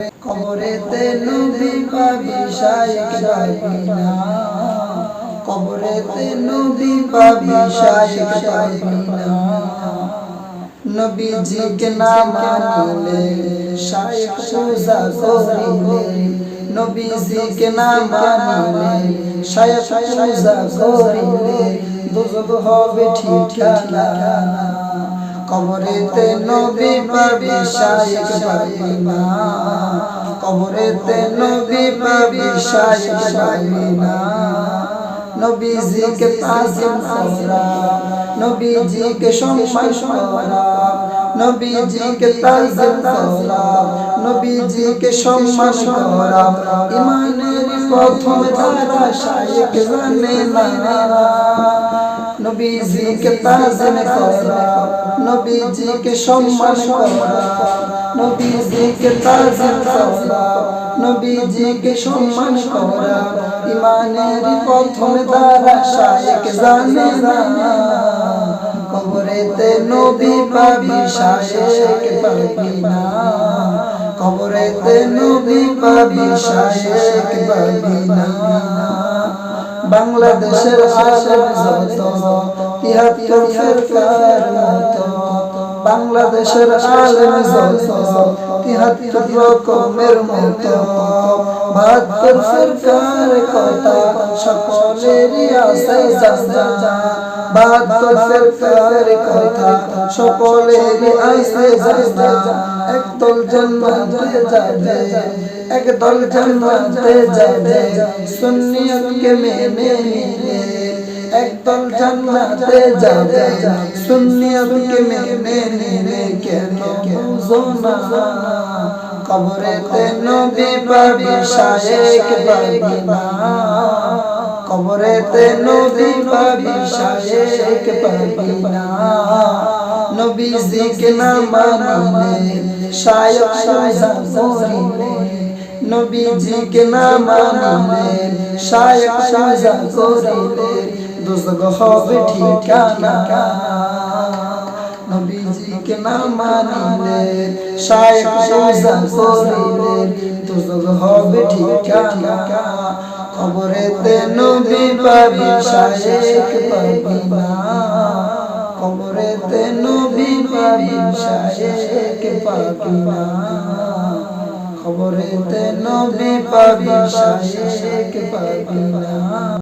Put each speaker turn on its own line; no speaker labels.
কবরেতে নবী পাবি শায়েখ পাবি না, কবরেতে নবী পাবি শায়েখ পাবি না। নবীজিকে না মানিলে শায়েখ পূজা করিলে, নবীজিকে না মানিলে শায়েখ পূজা করিলে দোজখ হবে ঠিকানা। কবরেতে নবী পাবি শায়েখ পাবি না, কবরেতে নবী পাবি শায়েখ পাবি না। নবীজিকে তাজিম করা, নবীজিকে সম্মান করা, নবীজিকে তাজিম করা, নবীজিকে সম্মান করা ঈমানের প্রথম ধারা শায়েখ জানে না। নবীজিকে তাজিম করা, নবীজিকে সম্মান করা, নবীজিকে তাজিম করা, নবীজিকে সম্মান করা ঈমানের প্রথম ধারা শায়েখ জানে না। কবরেতে নবী পাবি শায়েখ পাবি না, কবরেতে নবী পাবি শায়েখ পাবি না। বাংলাদেশের আলেম যত ৭৩ ফিরকার মতো, বাংলাদেশের আলেম যত ৭৩ রকমের মতো, ৭২ ফিরকার কথা সকলেরই আছে জানা, ৭২ ফিরকার কথা সকলেরই আছে জানা। একদল জান্নাতে যাবে, একদল জান্নাতে যাবে সুন্নিয়তকে মেনে নিলে, একদল জান্নাতে যাবে সুন্নিয়তকে মেনে নিলে। কেন বুঝো না? কবরেতে নবী পাবি শায়েখ পাবি না, কবরেতে নবী পাবি শায়েখ পাবি না। নবীজিকে না মানিলে শায়েখ পূজা করিলে, নবীজিকে না মানিলে শায়েখ পূজা করিলে দোজখ হবে ঠিকানা। নবীজিকে না মানিলে শায়েখ পূজা করিলে দোজখ হবে ঠিকানা। কবরেতে নবী পাবি শায়েখ পাবি না, কবরেতে নবী পাবি শায়েখ পাবি না, কবরেতে নবী পাবি শায়েখ পাবি না।